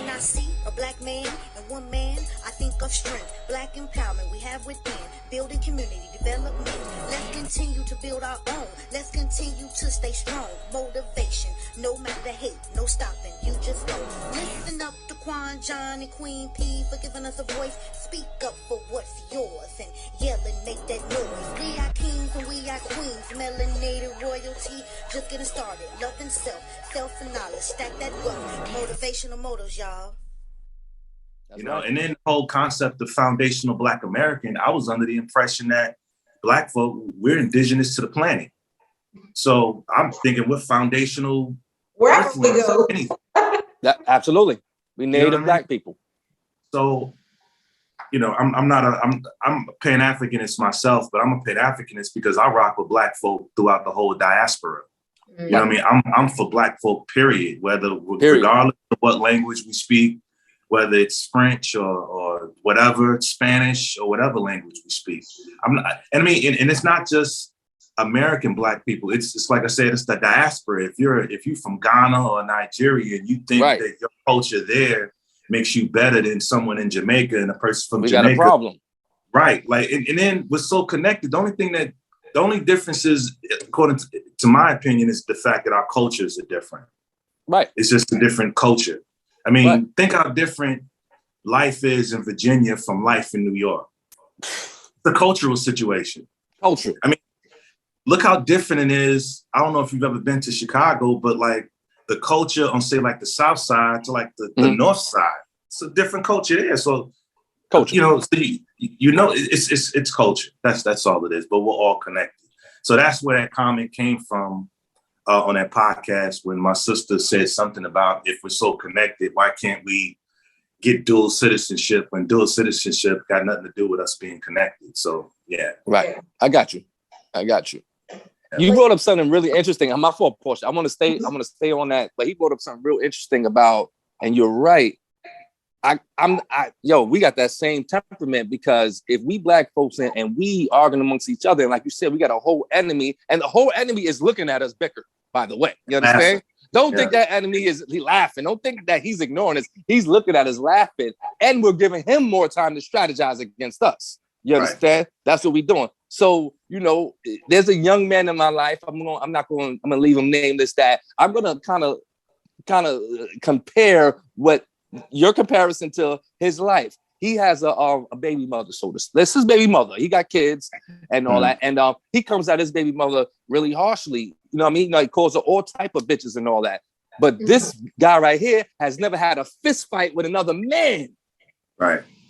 When I see a black man and one man, I think of strength, black empowerment we have within, building community development. Let's continue to build our own. Let's continue to stay strong. Motivation, no matter the hate, no stopping. You just go. Listen up to Quan, John, and Queen P for giving us a voice. Speak up for what's yours and yell and make that noise. We are kings and we are queens. Melanated royalty, just getting started. Loving self, self and knowledge. Stack that wealth. Motivational motives, y'all. You know, and then the whole concept of foundational Black American, I was under the impression that Black folk, we're indigenous to the planet. So I'm thinking we're foundational. Wherever we go. Absolutely. We native Black people. So, you know, I'm a Pan-Africanist myself, but I'm a Pan-Africanist because I rock with Black folk throughout the whole diaspora. You know what I mean? I'm for Black folk, period. Regardless of what language we speak, whether it's French or whatever, Spanish or whatever language we speak. And it's not just American Black people. It's like I said, it's the diaspora. If you're from Ghana or Nigeria and you think that your culture there makes you better than someone in Jamaica and a person from Jamaica. We got a problem. Right. Like, and then we're so connected. The only difference is, according to my opinion, is the fact that our cultures are different. Right. It's just a different culture. I mean, think how different life is in Virginia from life in New York. The cultural situation. Culture. I mean, look how different it is. I don't know if you've ever been to Chicago, but like the culture on, say, like the South Side to like the North Side, it's a different culture there. So, you know, it's culture. That's all it is. But we're all connected. So that's where that comment came from. On that podcast, when my sister said something about, if we're so connected, why can't we get dual citizenship when dual citizenship got nothing to do with us being connected? So, yeah. Right. I got you. You brought up something really interesting. I'm not for a portion. I'm gonna stay on that, but he brought up something real interesting about, and you're right. We got that same temperament, because if we Black folks and we arguing amongst each other, and like you said, we got a whole enemy, and the whole enemy is looking at us bicker, by the way. You understand? Don't think that enemy is laughing. Don't think that he's ignoring us. He's looking at us laughing, and we're giving him more time to strategize against us. You understand? That's what we're doing. So, you know, there's a young man in my life. I'm gonna leave him nameless, that I'm gonna kind of compare what your comparison to his life. He has a baby mother, so this is his baby mother. He got kids and all that, and he comes at his baby mother really harshly. You know what I mean? You know, he calls her all type of bitches and all that. But this guy right here has never had a fist fight with another man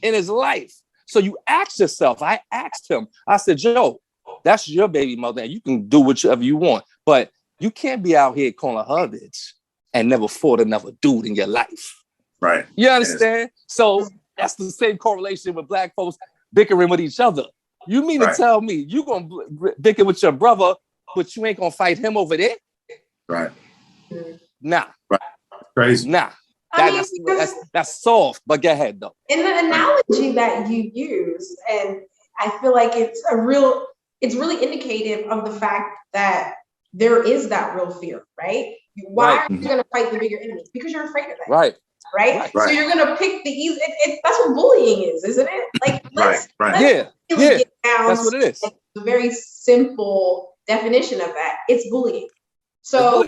in his life. So you ask yourself, I asked him, I said, Joe, that's your baby mother, and you can do whatever you want, but you can't be out here calling her a bitch and never fought another dude in your life. Right. You understand? So that's the same correlation with Black folks bickering with each other. You mean to tell me you gonna bicker with your brother, but you ain't gonna fight him over there? Right. Nah. Right. Crazy. Nah. That's soft, but go ahead though. In the analogy that you use, and I feel like it's really indicative of the fact that there is that real fear, right? Why are you going to fight the bigger enemy? Because you're afraid of it. Right. So you're going to pick the easy. That's what bullying is, isn't it? Like, let's get down. That's what it is. The very simple definition of that. It's bullying. So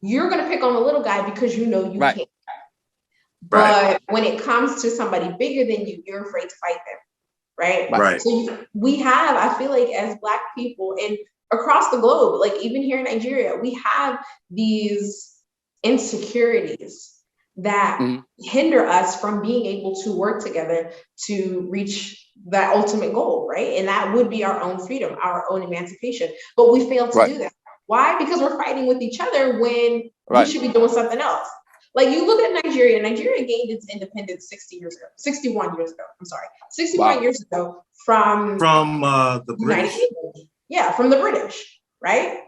you're going to pick on the little guy because you know you can't. But when it comes to somebody bigger than you, you're afraid to fight them. Right. So I feel like as Black people and across the globe, like even here in Nigeria, we have these insecurities that hinder us from being able to work together to reach that ultimate goal, right? And that would be our own freedom, our own emancipation. But we fail to do that. Why? Because we're fighting with each other when we should be doing something else. Like you look at Nigeria. Nigeria gained its independence 61 years ago. I'm sorry, 61 years ago from the British. From the British, right?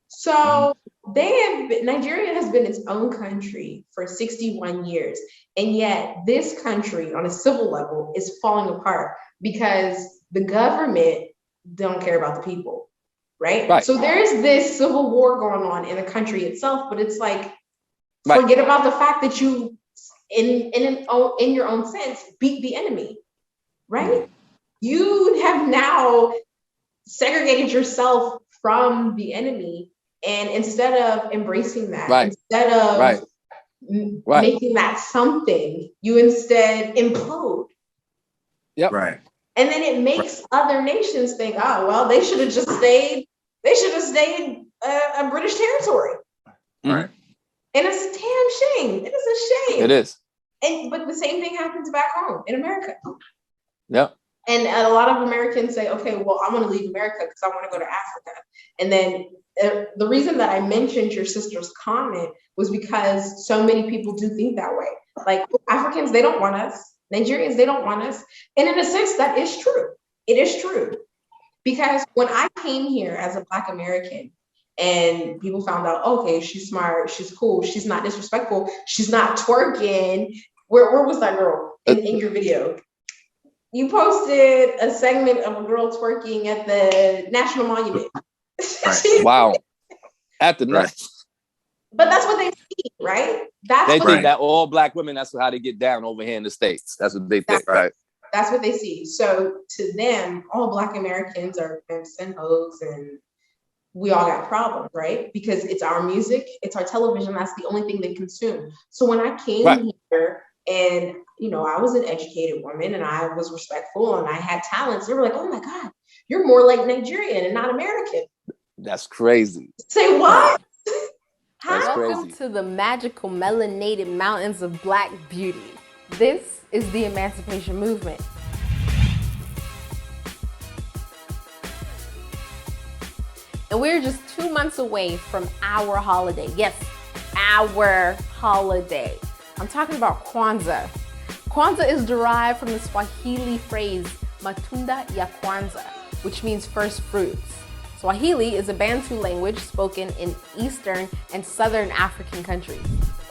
So Nigeria has been its own country for 61 years, and yet this country, on a civil level, is falling apart because the government don't care about the people, right? So there's this civil war going on in the country itself, but it's like. Forget about the fact that you in your own sense, beat the enemy, right? You have now segregated yourself from the enemy, and instead of embracing that, instead of making that something, you instead implode. Yep. Right. And then it makes other nations think, oh, well, they should have just stayed. They should have stayed a British territory. Right. And it's a damn shame. It is a shame. It is. But the same thing happens back home in America. Yeah. And a lot of Americans say, okay, well, I want to leave America because I want to go to Africa. And then the reason that I mentioned your sister's comment was because so many people do think that way. Like, Africans, they don't want us. Nigerians, they don't want us. And in a sense, that is true. It is true. Because when I came here as a Black American and people found out, okay, she's smart, she's cool, she's not disrespectful, she's not twerking. Where was that girl in your video? You posted a segment of a girl twerking at the National Monument. Right. Wow. At the night. But that's what they see, right? They think that all Black women, that's how they get down over here in the States. That's what they think, right? That's what they see. So to them, all Black Americans are pimps and hoes, and we all got problems, right? Because it's our music, it's our television, that's the only thing they consume. So when I came here, and I was an educated woman and I was respectful and I had talents, they were like, oh my God, you're more like Nigerian and not American. That's crazy. Say what? Welcome to the magical melanated mountains of Black beauty. This is the Emancipation Movement. And we're just 2 months away from our holiday. Yes, our holiday. I'm talking about Kwanzaa. Kwanzaa is derived from the Swahili phrase matunda ya kwanza, which means first fruits. Swahili is a Bantu language spoken in Eastern and Southern African countries.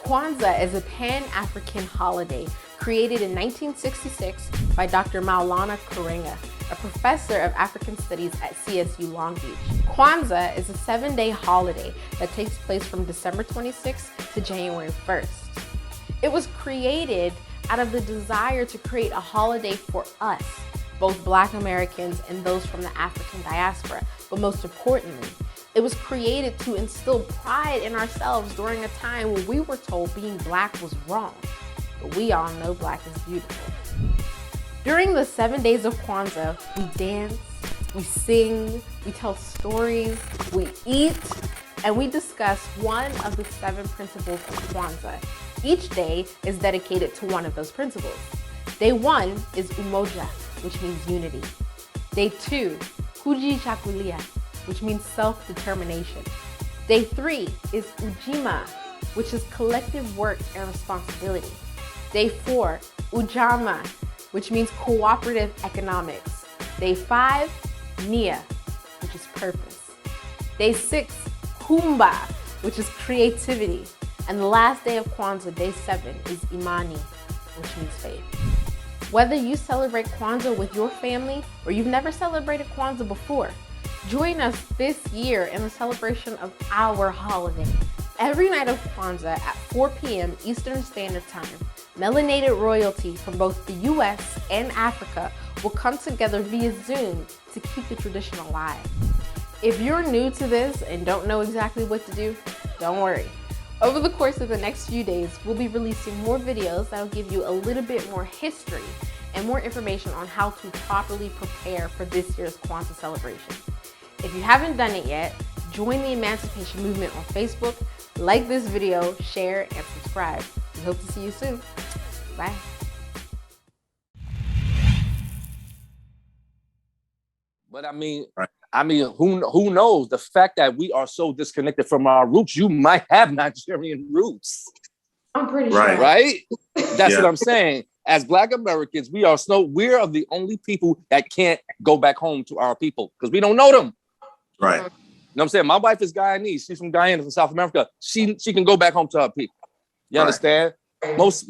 Kwanzaa is a Pan-African holiday created in 1966 by Dr. Maulana Karenga, a professor of African Studies at CSU Long Beach. Kwanzaa is a 7-day holiday that takes place from December 26th to January 1st. It was created out of the desire to create a holiday for us, both Black Americans and those from the African diaspora. But most importantly, it was created to instill pride in ourselves during a time when we were told being Black was wrong. But we all know Black is beautiful. During the 7 days of Kwanzaa, we dance, we sing, we tell stories, we eat, and we discuss one of the 7 principles of Kwanzaa. Each day is dedicated to one of those principles. Day 1 is umoja, which means unity. Day 2, kujichagulia, which means self-determination. Day 3 is ujima, which is collective work and responsibility. Day 4, ujama, which means cooperative economics. Day 5, nia, which is purpose. Day 6, kumba, which is creativity. And the last day of Kwanzaa, day 7, is imani, which means faith. Whether you celebrate Kwanzaa with your family or you've never celebrated Kwanzaa before, join us this year in the celebration of our holiday. Every night of Kwanzaa at 4 p.m. Eastern Standard Time, melanated royalty from both the US and Africa will come together via Zoom to keep the tradition alive. If you're new to this and don't know exactly what to do, don't worry. Over the course of the next few days, we'll be releasing more videos that'll give you a little bit more history and more information on how to properly prepare for this year's Kwanzaa celebration. If you haven't done it yet, join the Emancipation Movement on Facebook, like this video, share, and subscribe. We hope to see you soon. Bye. But I mean, who knows? The fact that we are so disconnected from our roots, you might have Nigerian roots. I'm pretty sure. Right? That's what I'm saying. As Black Americans, we're the only people that can't go back home to our people because we don't know them. Right. You know what I'm saying? My wife is Guyanese. She's from Guyana, from South America. She can go back home to her people. You understand? Most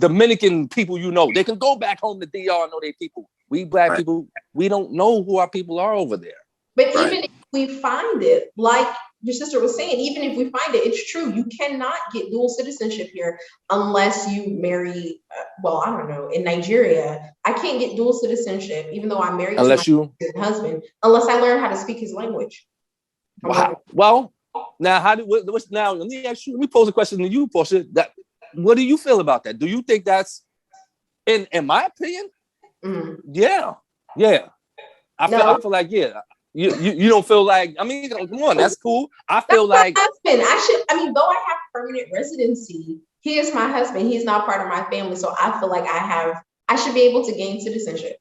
Dominican people, they can go back home to DR and know their people. We Black people, we don't know who our people are over there. But even if we find it, like your sister was saying, even if we find it, it's true. You cannot get dual citizenship here unless you marry, well, I don't know, in Nigeria, I can't get dual citizenship, even though I'm married to my husband, unless I learn how to speak his language. Wow. Well, now, now, let me ask you, let me pose a question to you, Portia. What do you feel about that? Do you think that's, in my opinion, yeah. I feel like, yeah. You don't feel like, I mean, come on, that's cool. I feel like husband. Though I have permanent residency, he is my husband. He's not part of my family. So I feel like I should be able to gain citizenship.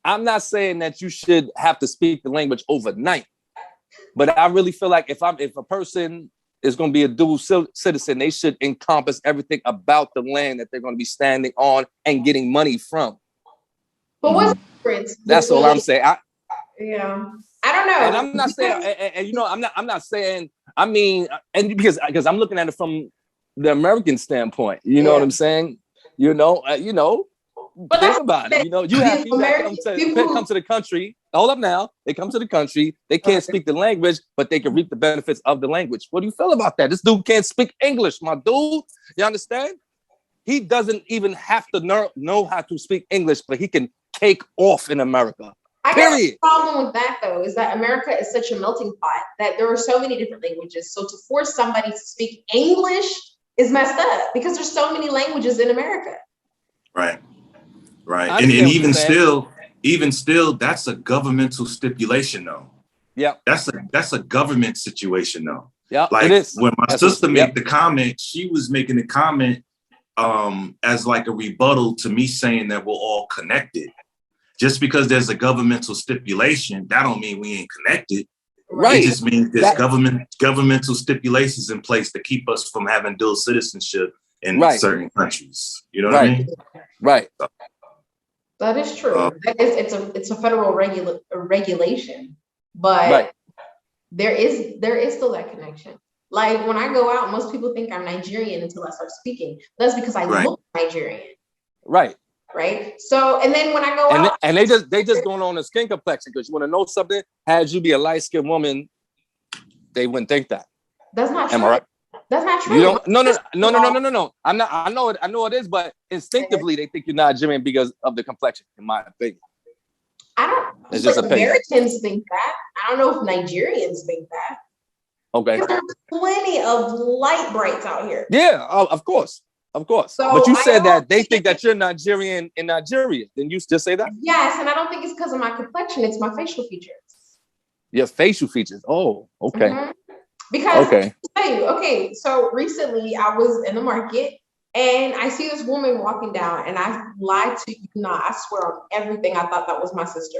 I'm not saying that you should have to speak the language overnight, but I really feel like if a person is going to be a dual citizen, they should encompass everything about the land that they're going to be standing on and getting money from. But what's the difference? That's all I'm saying. Yeah, I don't know. And I'm not saying, and you know, I'm not saying, I mean, and because I'm looking at it from the American standpoint, you know what I'm saying? You know, but think about it. You know, you have people that come to the country. Hold up now. They come to the country. They can't speak the language, but they can reap the benefits of the language. What do you feel about that? This dude can't speak English, my dude. You understand? He doesn't even have to know how to speak English, but he can take off in America. I guess the problem with that, though, is that America is such a melting pot that there are so many different languages. So to force somebody to speak English is messed up because there's so many languages in America. Right. And even still, that's a governmental stipulation, though. Yeah. That's a government situation, though. Yeah. Like it is. when my sister made the comment, she was making the comment as like a rebuttal to me saying that we're all connected. Just because there's a governmental stipulation, that don't mean we ain't connected. Right. It just means there's governmental stipulations in place to keep us from having dual citizenship in certain countries. You know what I mean? Right. So, that is true. It's a federal regulation, but there is still that connection. Like when I go out, most people think I'm Nigerian until I start speaking. That's because I look Nigerian. Right. So, and then when I go out, and they just going on a skin complexion, because you want to know something. Had you be a light-skinned woman, they wouldn't think that. That's not true. Am I right? That's not true. You don't. No. I'm not. I know it is, but instinctively they think you're Nigerian because of the complexion. In my opinion, I don't. It's just Americans think that. I don't know if Nigerians think that. Okay. There's plenty of light brights out here. Yeah, of course. So but you said that they think that you're Nigerian in Nigeria. Didn't you just say that? Yes, and I don't think it's because of my complexion. It's my facial features. Your facial features. Oh, okay. Mm-hmm. Because so recently I was in the market and I see this woman walking down, and I lied to you not. I swear on everything, I thought that was my sister,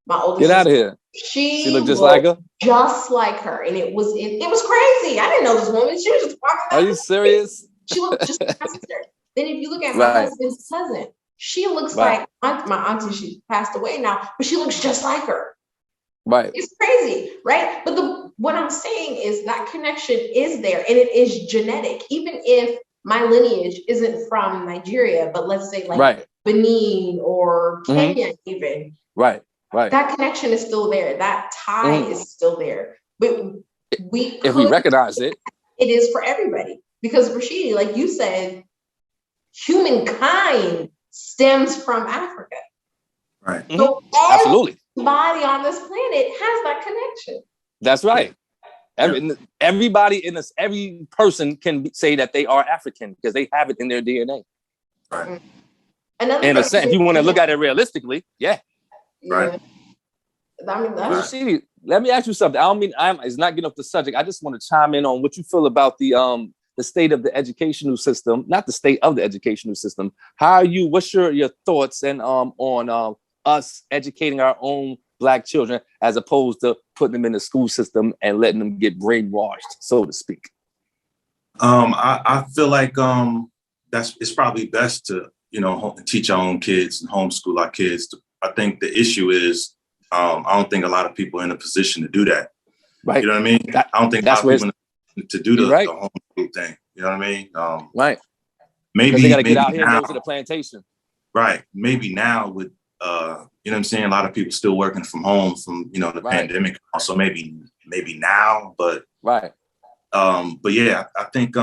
my oldest. Get out of sister. here. She looked just like her. Just like her, and it was crazy. I didn't know this woman. She was just walking down. Are you serious? She looked just like my sister. Then if you look at my husband's cousin, she looks like my auntie. She passed away now, but she looks just like her. Right. It's crazy, right? But what I'm saying is that connection is there, and it is genetic. Even if my lineage isn't from Nigeria, but let's say like Benin or Kenya, even. Right. That connection is still there. That tie is still there. But if we recognize it, it is for everybody. Because Rashidi, like you said, humankind stems from Africa. Right. So absolutely. Everybody on this planet has that connection. That's right. Everybody in this, every person can say that they are African because they have it in their DNA. Right. In a sense, if you want to look at it realistically, Right. Rashidi, let me ask you something. I don't mean it's not getting off the subject. I just want to chime in on what you feel about the state of the educational system, not the state of the educational system. What's your thoughts and on us educating our own Black children as opposed to putting them in the school system and letting them get brainwashed, so to speak? I feel like it's probably best to, teach our own kids and homeschool our kids. I think the issue is I don't think a lot of people are in a position to do that. Right. You know what I mean? I don't think a lot of people to do the homeschool thing. You know what I mean? Right. Maybe they gotta get out now, here and go to the plantation. Right. Maybe now with you know what I'm saying, a lot of people still working from home from the pandemic. So maybe maybe now, but right. But yeah, I think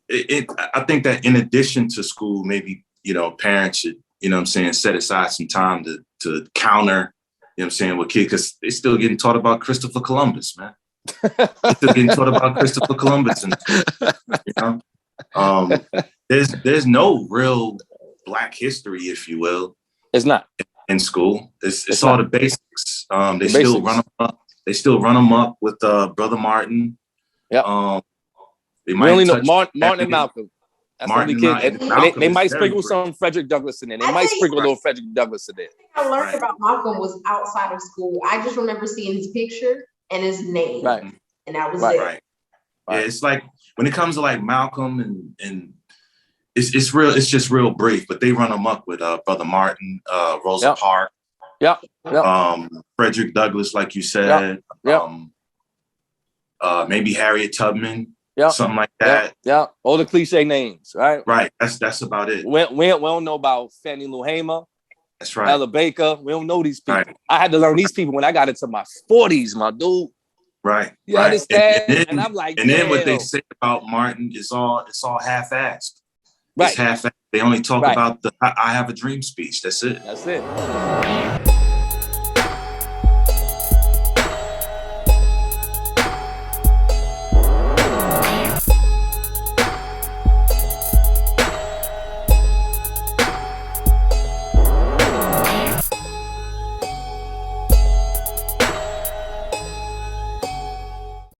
that in addition to school, maybe, you know, parents should, you know what I'm saying, set aside some time to counter, you know what I'm saying, with kids, because they're still getting taught about Christopher Columbus, man. They're still getting taught about Christopher Columbus, and you know, there's no real Black history, if you will. It's not in school. It's all the basics. They still run them up with Brother Martin. Yeah. They we might only know Martin and Malcolm. That's Martin the only kid. Malcolm They might very sprinkle some Frederick Douglass in there. They might sprinkle a little Frederick Douglass in there. I learned about Malcolm was outside of school. I just remember seeing his picture and his name. Right. And that was right. it. Right. Yeah, it's like when it comes to like Malcolm and it's just real brief, but they run them up with Brother Martin, Rosa Parks. Yeah. Frederick Douglass, like you said. Maybe Harriet Tubman. Something like that. Yeah. All the cliche names, right? Right. That's about it. We don't know about Fannie Lou Hamer. That's right. Ella Baker. We don't know these people. Right. I had to learn these people when I got into my 40s, my dude. Right. You understand? And I'm like, and then what they say about Martin is all half-assed. Right. It's half-assed. They only talk about the I have a dream speech. That's it. That's it.